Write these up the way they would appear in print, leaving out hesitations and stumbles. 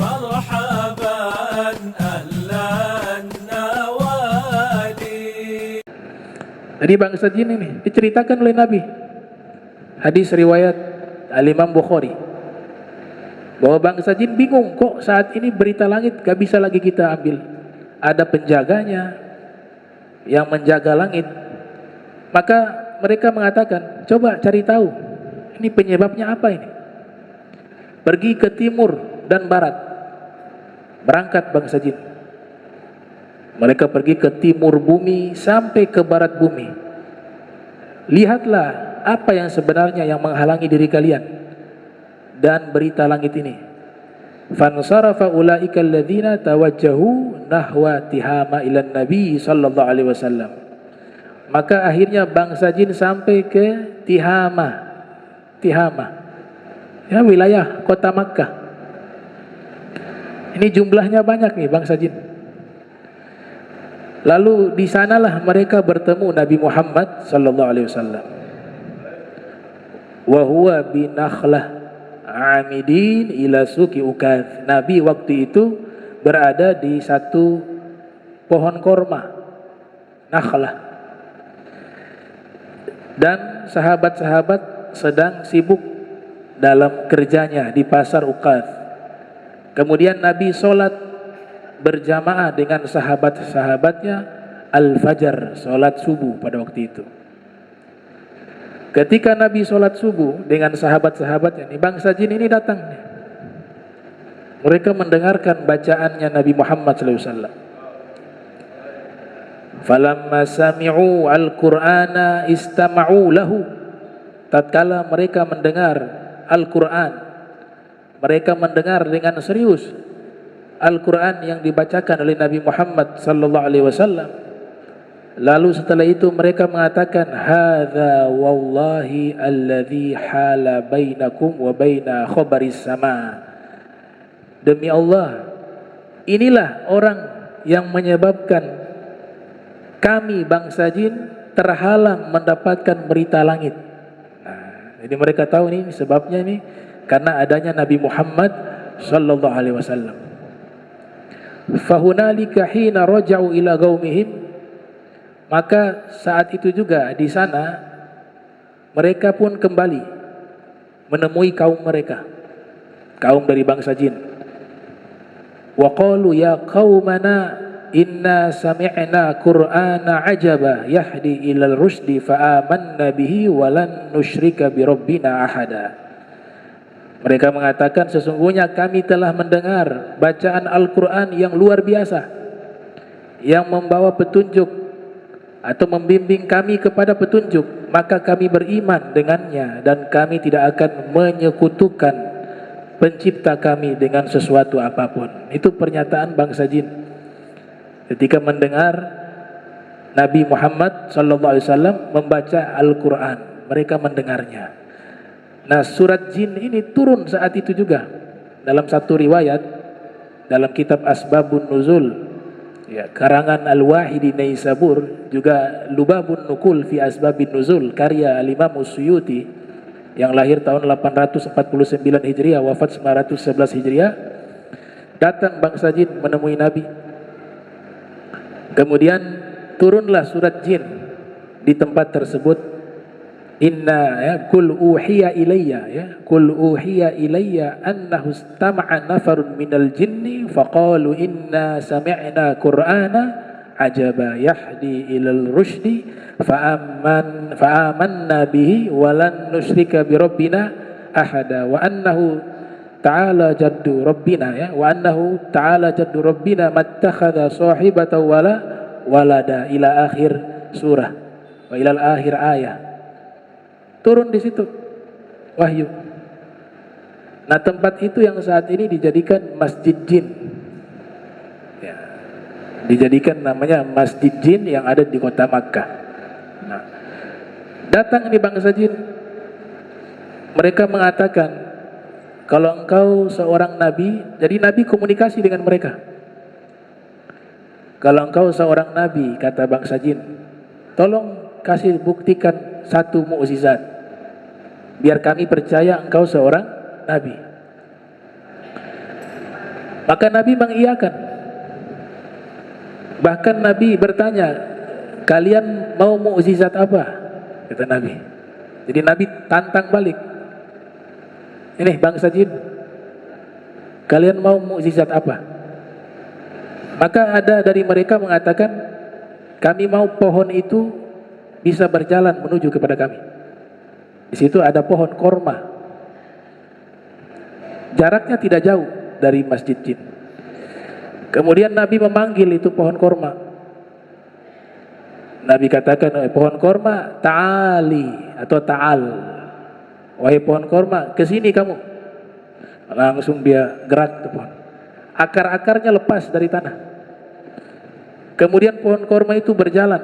مرحبا أهلا النوادي. Jadi bangsa jin ini diceritakan oleh Nabi. Hadis riwayat Al-Imam Bukhari. Bahwa bangsa jin bingung, kok saat ini berita langit gak bisa lagi kita ambil. Ada penjaganya yang menjaga langit. Maka mereka mengatakan, coba cari tahu, ini penyebabnya apa ini? Pergi ke timur dan barat. Berangkat bangsa jin. Mereka pergi ke timur bumi sampai ke barat bumi. Lihatlah apa yang sebenarnya yang menghalangi diri kalian dan berita langit ini. Fansarafa ulaika alladzina tawajjahu nahwa tihama ila nabi sallallahu alaihi wasallam. Maka akhirnya bangsa jin sampai ke Tihama. Ya, wilayah kota Makkah. Ini jumlahnya banyak nih bangsa jin. Lalu di sanalah mereka bertemu Nabi Muhammad sallallahu alaihi wasallam. Wa huwa binakhlah amidin ila suki Ukadh. Nabi waktu itu berada di satu pohon korma, nakhlah. Dan sahabat-sahabat sedang sibuk dalam kerjanya di pasar Ukadh. Kemudian Nabi sholat berjamaah dengan sahabat-sahabatnya al-fajar, sholat subuh pada waktu itu. Ketika Nabi sholat subuh dengan sahabat-sahabatnya, bangsa jin ini datang. Mereka mendengarkan bacaannya Nabi Muhammad SAW. Falamma sami'u al-Qur'ana istama'u lahu. Tatkala mereka mendengar Al-Quran, mereka mendengar dengan serius Al-Quran yang dibacakan oleh Nabi Muhammad sallallahu alaihi wasallam. Lalu setelah itu mereka mengatakan, hadza wallahi alladzi hala bainakum wa baina khabaris sama. Demi Allah, inilah orang yang menyebabkan kami bangsa jin terhalang mendapatkan berita langit. Nah, jadi mereka tahu ini sebabnya ini karena adanya Nabi Muhammad sallallahu alaihi wasallam. Fahunalika hina raja'u ila qaumihim. Maka saat itu juga di sana mereka pun kembali menemui kaum mereka, kaum dari bangsa jin. Wa qalu ya qaumana inna sami'na qur'ana ajaba yahdi ilal rusdi fa amanna bihi wa lan nusyrika bi rabbina ahada. Mereka mengatakan, sesungguhnya kami telah mendengar bacaan Al-Quran yang luar biasa, yang membawa petunjuk atau membimbing kami kepada petunjuk, maka kami beriman dengannya dan kami tidak akan menyekutukan pencipta kami dengan sesuatu apapun. Itu pernyataan bangsa jin ketika mendengar Nabi Muhammad SAW membaca Al-Quran. Mereka mendengarnya. Nah, surat jin ini turun saat itu juga. Dalam satu riwayat dalam kitab Asbabun Nuzul, ya, karangan Al-Wahidi Naisabur, juga Lubabun Nukul fi Asbabin Nuzul karya Al-Imam Suyuti yang lahir tahun 849 Hijriah, wafat 911 Hijriah. Datang bangsa jin menemui Nabi. Kemudian turunlah surat jin di tempat tersebut. Inna ya kul uhiya ilayya annahu istama'a nafarun minal jinni faqalu inna sami'na qur'ana ajaba yahdi ilal rusydi fa'amanna bihi wa lan nusyrika bi rabbina ahada wa annahu ta'ala jaddu rabbina mattakhadha sahibatan wala walada ila akhir surah wa ilal akhir ayah. Turun di situ wahyu. Nah, tempat itu yang saat ini dijadikan masjid jin, ya, dijadikan namanya masjid jin yang ada di kota Makkah. Nah, datang ini bangsa jin, mereka mengatakan kalau engkau seorang nabi, jadi nabi komunikasi dengan mereka. Kalau engkau seorang nabi, kata bangsa jin, tolong kasih buktikan satu mukjizat biar kami percaya engkau seorang nabi. Maka Nabi mengiyakan. Bahkan Nabi bertanya, kalian mau mukjizat apa? Kata Nabi. Jadi Nabi tantang balik. Ini bangsa jin, kalian mau mukjizat apa? Maka ada dari mereka mengatakan, kami mau pohon itu bisa berjalan menuju kepada kami. Di situ ada pohon korma. Jaraknya tidak jauh dari masjid jin. Kemudian Nabi memanggil itu pohon korma. Nabi katakan, pohon korma, ta'ali atau ta'al. Wahai pohon korma, kesini kamu. Langsung dia gerak tuh pohon. Akar-akarnya lepas dari tanah. Kemudian pohon korma itu berjalan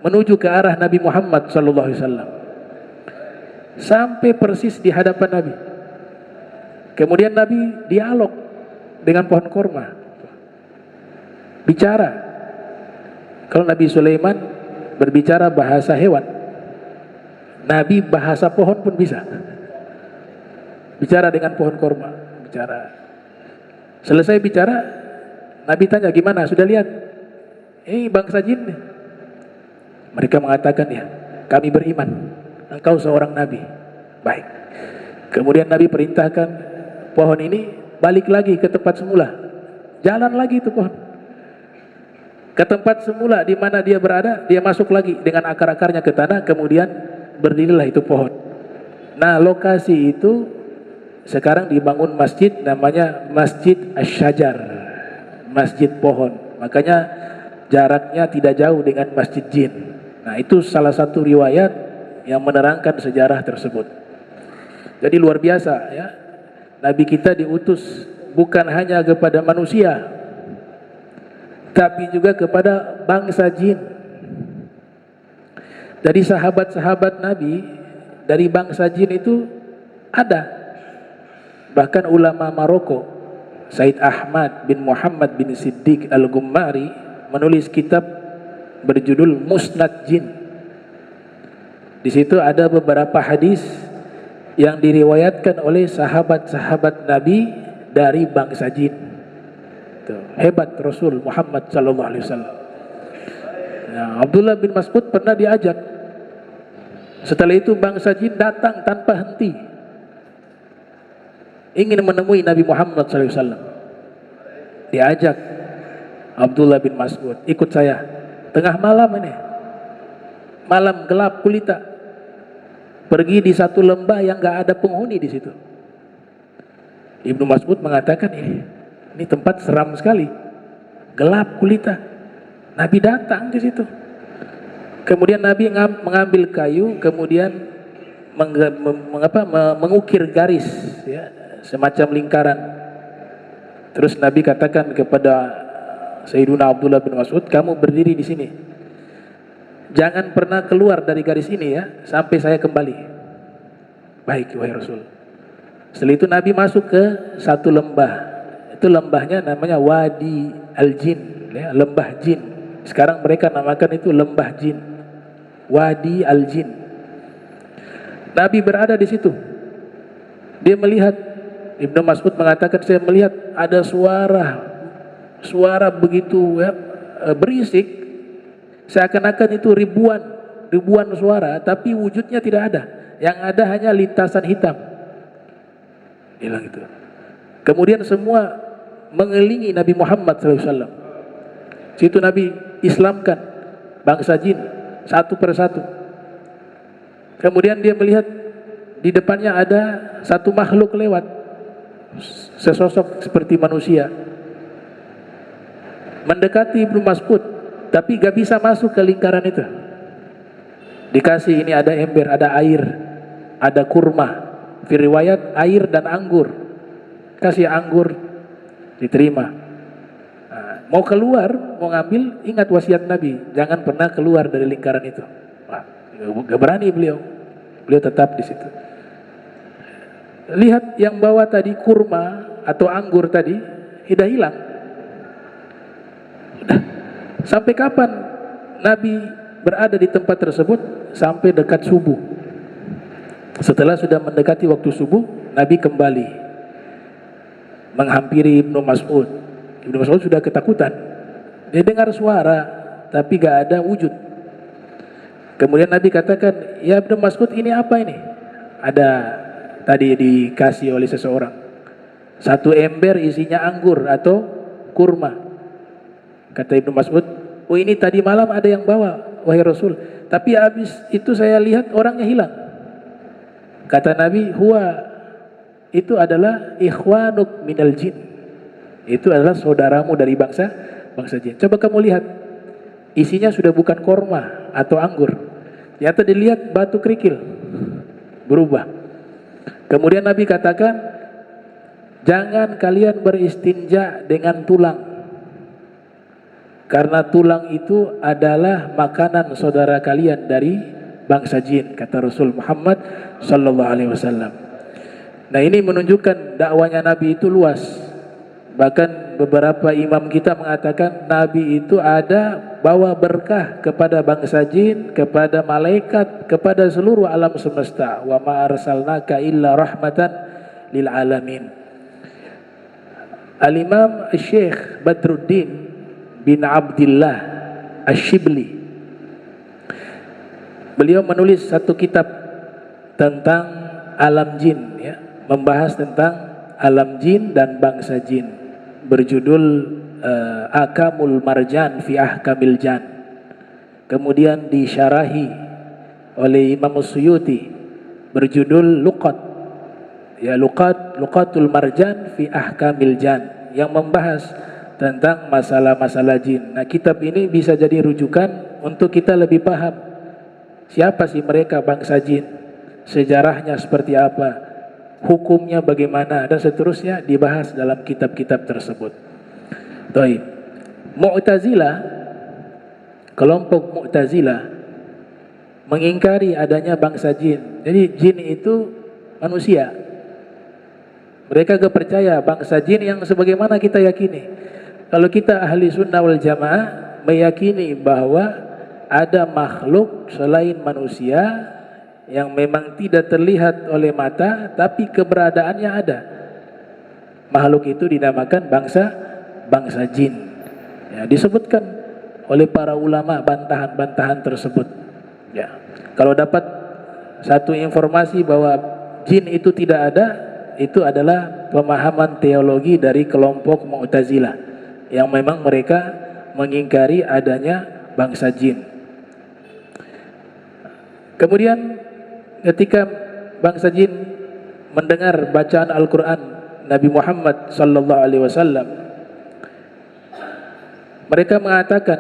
menuju ke arah Nabi Muhammad SAW, sampai persis di hadapan Nabi. Kemudian Nabi dialog dengan pohon korma, bicara. Kalau Nabi Sulaiman berbicara bahasa hewan, Nabi bahasa pohon pun bisa. Bicara dengan pohon korma, bicara. Selesai bicara, Nabi tanya, gimana, sudah lihat? Ini bangsa jin. Mereka mengatakan, ya, kami beriman, engkau seorang Nabi. Baik. Kemudian Nabi perintahkan pohon ini balik lagi ke tempat semula. Jalan lagi itu pohon ke tempat semula di mana dia berada. Dia masuk lagi dengan akar-akarnya ke tanah. Kemudian berdirilah itu pohon. Nah, lokasi itu sekarang dibangun masjid, namanya Masjid Asy-Syajar, masjid pohon. Makanya jaraknya tidak jauh dengan masjid jin. Nah, itu salah satu riwayat yang menerangkan sejarah tersebut. Jadi luar biasa, ya. Nabi kita diutus bukan hanya kepada manusia, tapi juga kepada bangsa jin. Dari sahabat-sahabat Nabi dari bangsa jin itu ada. Bahkan ulama Maroko, Said Ahmad bin Muhammad bin Siddiq Al-Gummari, menulis kitab berjudul Musnad Jin. Di situ ada beberapa hadis yang diriwayatkan oleh sahabat-sahabat Nabi dari bangsa jin. Tuh, hebat Rasul Muhammad sallallahu alaihi wasallam. Nah, Abdullah bin Mas'ud pernah diajak. Setelah itu bangsa jin datang tanpa henti, ingin menemui Nabi Muhammad sallallahu alaihi wasallam. Diajak Abdullah bin Mas'ud, ikut saya. Tengah malam ini, malam gelap gulita, pergi di satu lembah yang gak ada penghuni di situ. Ibnu Mas'ud mengatakan, ini tempat seram sekali, gelap gulita. Nabi datang di situ. Kemudian Nabi mengambil kayu, kemudian mengukir garis, ya, semacam lingkaran. Terus Nabi katakan kepada Sayyiduna Abdullah bin Mas'ud, kamu berdiri di sini, jangan pernah keluar dari garis ini, ya, sampai saya kembali. Baik, wahai Rasul. Setelah itu Nabi masuk ke satu lembah. Itu lembahnya namanya Wadi Al-Jin, ya, lembah jin. Sekarang mereka namakan itu lembah jin, Wadi Al-Jin. Nabi berada di situ. Dia melihat, Ibnu Mas'ud mengatakan, saya melihat ada suara begitu, ya, berisik, seakan-akan itu ribuan suara, tapi wujudnya tidak ada. Yang ada hanya lintasan hitam. Bilang itu. Kemudian semua mengelilingi Nabi Muhammad SAW. Situ Nabi Islamkan bangsa jin satu persatu. Kemudian dia melihat di depannya ada satu makhluk lewat, sesosok seperti manusia, mendekati Ibnu Mas'ud, tapi gak bisa masuk ke lingkaran itu. Dikasih, ini ada ember, ada air, ada kurma. Fi riwayat air dan anggur. Kasih anggur, diterima. Nah, mau keluar, mau ngambil, ingat wasiat Nabi, jangan pernah keluar dari lingkaran itu. Wah, gak berani beliau tetap di situ. Lihat yang bawa tadi kurma atau anggur tadi, sudah hilang. Sampai kapan Nabi berada di tempat tersebut? Sampai dekat subuh. Setelah sudah mendekati waktu subuh, Nabi kembali. menghampiri Ibnu Mas'ud. Ibnu Mas'ud sudah ketakutan. Dia dengar suara tapi gak ada wujud. Kemudian Nabi katakan, "Ya Ibnu Mas'ud, ini apa ini?" Ada tadi dikasih oleh seseorang. Satu ember isinya anggur atau kurma. Kata Ibnu Mas'ud, "Oh, ini tadi malam ada yang bawa, wahai Rasul. Tapi habis itu saya lihat orangnya hilang." Kata Nabi, itu adalah ikhwanuk minal jin. Itu adalah saudaramu dari bangsa jin. Coba kamu lihat, isinya sudah bukan korma atau anggur. Ternyata dilihat batu kerikil, berubah. Kemudian Nabi katakan, jangan kalian beristinja dengan tulang, karena tulang itu adalah makanan saudara kalian dari bangsa jin, kata Rasul Muhammad sallallahu alaihi wasallam. Nah, ini menunjukkan dakwanya Nabi itu luas. Bahkan beberapa imam kita mengatakan Nabi itu ada bawa berkah kepada bangsa jin, kepada malaikat, kepada seluruh alam semesta. Wa ma arsalnaka illa rahmatan lil alamin. Al-Imam Syekh Badruddin bin Abdullah Asy-Syibli, beliau menulis satu kitab tentang alam jin, ya, membahas tentang alam jin dan bangsa jin, berjudul Akamul Marjan fi Ahkamil Jan. Kemudian disyarahi oleh Imam Suyuti berjudul Luqat, ya, Luqatul Marjan fi Ahkamil Jan, yang membahas tentang masalah-masalah jin. Nah, kitab ini bisa jadi rujukan untuk kita lebih paham siapa sih mereka bangsa jin, sejarahnya seperti apa, hukumnya bagaimana, dan seterusnya dibahas dalam kitab-kitab tersebut. Baik. Mu'tazilah, kelompok Mu'tazilah mengingkari adanya bangsa jin. Jadi jin itu manusia. Mereka gak percaya bangsa jin yang sebagaimana kita yakini. Kalau kita ahli sunnah wal jamaah meyakini bahwa ada makhluk selain manusia yang memang tidak terlihat oleh mata, tapi keberadaannya ada. Makhluk itu dinamakan bangsa jin. Ya, disebutkan oleh para ulama bantahan-bantahan tersebut. Ya, kalau dapat satu informasi bahwa jin itu tidak ada, itu adalah pemahaman teologi dari kelompok Mu'tazilah yang memang mereka mengingkari adanya bangsa jin. Kemudian ketika bangsa jin mendengar bacaan Al-Quran Nabi Muhammad sallallahu alaihi wasallam, mereka mengatakan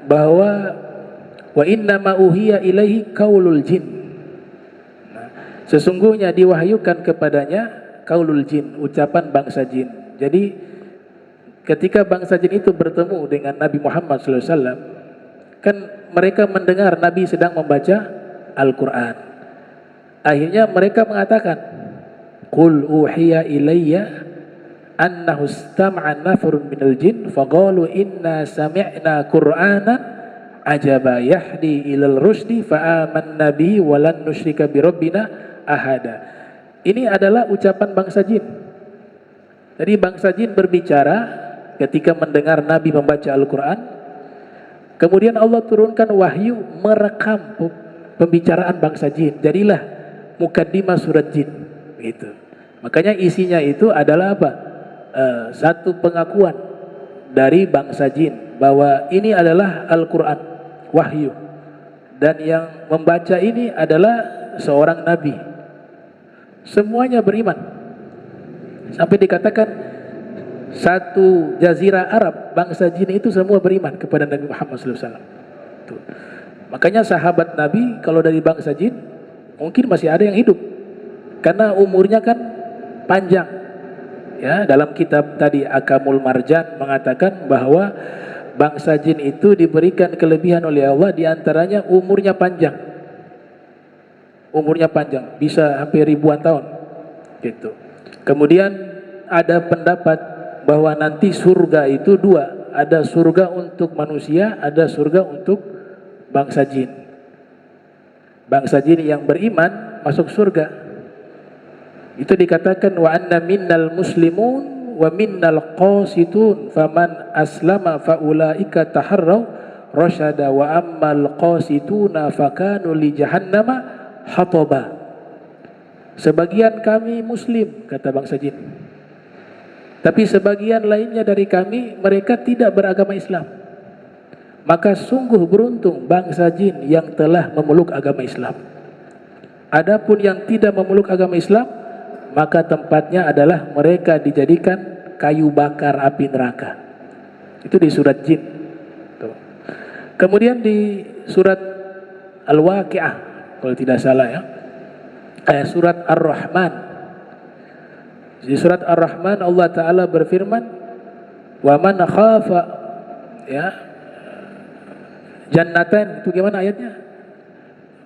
bahwa wa inna ma uhiya ilaihi qaulul jin. Nah, sesungguhnya diwahyukan kepadanya qaulul jin, ucapan bangsa jin. Jadi ketika bangsa jin itu bertemu dengan Nabi Muhammad sallallahu alaihi wasallam, kan mereka mendengar Nabi sedang membaca Al-Quran. Akhirnya mereka mengatakan, qul uhiya ilayya annahu istama'a nafarun minal jin faqalu inna sami'na qur'anan ajaba yahdi ilal rusdi fa'amanna bihi walan nusyrika birabbina ahada. Ini adalah ucapan bangsa jin. Jadi bangsa jin berbicara ketika mendengar Nabi membaca Al-Quran. Kemudian Allah turunkan wahyu merekam pembicaraan bangsa jin. Jadilah mukaddimah surat jin, gitu. Makanya isinya itu adalah apa? Satu pengakuan dari bangsa jin bahwa ini adalah Al-Quran, wahyu, dan yang membaca ini adalah seorang nabi. Semuanya beriman, sampai dikatakan satu jazirah Arab bangsa jin itu semua beriman kepada Nabi Muhammad SAW. Makanya sahabat Nabi kalau dari bangsa jin mungkin masih ada yang hidup karena umurnya kan panjang. Ya, dalam kitab tadi Akamul Marjan mengatakan bahwa bangsa jin itu diberikan kelebihan oleh Allah, diantaranya umurnya panjang. Umurnya panjang, bisa hampir ribuan tahun, gitu. Kemudian ada pendapat bahwa nanti surga itu dua, ada surga untuk manusia, ada surga untuk bangsa jin. Bangsa jin yang beriman masuk surga. Itu dikatakan wa anna minnal muslimun wa minnal qasitun faman aslama faulaika taharraw rasyada wa ammal qasituna fakanu li jahannama hataba. Sebagian kami muslim, kata bangsa jin, tapi sebagian lainnya dari kami mereka tidak beragama Islam. Maka sungguh beruntung bangsa jin yang telah memeluk agama Islam. Adapun yang tidak memeluk agama Islam, maka tempatnya adalah mereka dijadikan kayu bakar api neraka. Itu di surat jin. Tuh. Kemudian di surat Al-Waqi'ah, kalau tidak salah ya, surat Ar-Rahman. Di surat Ar-Rahman Allah Ta'ala berfirman, wa man khafa, ya, jannatan, itu gimana ayatnya?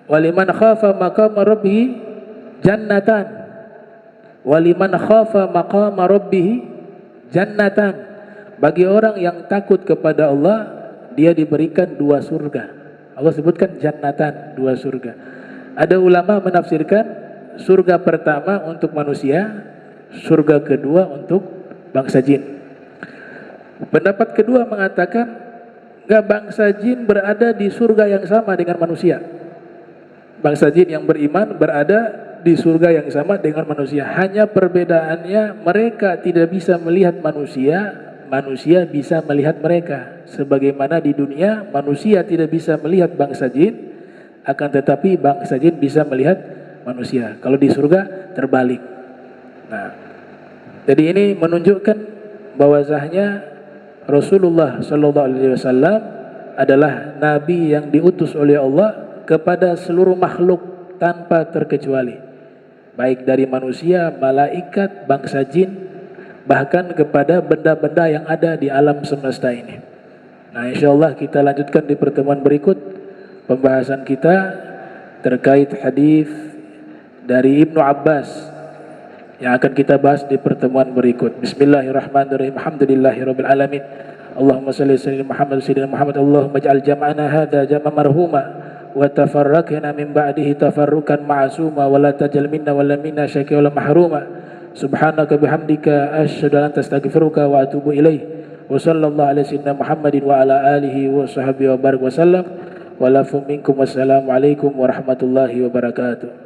Waliman khafa maqama rabbih jannatan, waliman khafa maqama rabbih jannatan. Bagi orang yang takut kepada Allah, dia diberikan 2 surga. Allah sebutkan jannatan, 2 surga. Ada ulama menafsirkan surga pertama untuk manusia, surga kedua untuk bangsa jin. Pendapat kedua mengatakan enggak, bangsa jin berada di surga yang sama dengan manusia. Bangsa jin yang beriman berada di surga yang sama dengan manusia. Hanya perbedaannya mereka tidak bisa melihat manusia, manusia bisa melihat mereka. Sebagaimana di dunia manusia tidak bisa melihat bangsa jin, akan tetapi bangsa jin bisa melihat manusia. Kalau di surga terbalik. Nah, jadi ini menunjukkan bahwasanya Rasulullah Sallallahu Alaihi Wasallam adalah Nabi yang diutus oleh Allah kepada seluruh makhluk tanpa terkecuali, baik dari manusia, malaikat, bangsa jin, bahkan kepada benda-benda yang ada di alam semesta ini. Nah, insyaallah kita lanjutkan di pertemuan berikut pembahasan kita terkait hadis dari Ibnu Abbas yang akan kita bahas di pertemuan berikut. Bismillahirrahmanirrahim. Alhamdulillahirabbil alamin. Allahumma shalli ala sayyidina Muhammad sayyidina Muhammad. Allahumma ij'al jam'ana hadza jam'an marhuma wa tafarraqna min ba'dihi tafarruqan ma'suma wa la tajal minna wa la minna syaqiyya wa la mahruma. Subhanaka bihamdika asyhadu an la ilaha illa anta astaghfiruka wa atubu ilaik. Wa sallallahu ala sayyidina Muhammadin wa ala alihi wa sahbihi wa barik wa sallam. Wa lafu minkum wassalamu alaikum warahmatullahi wabarakatuh.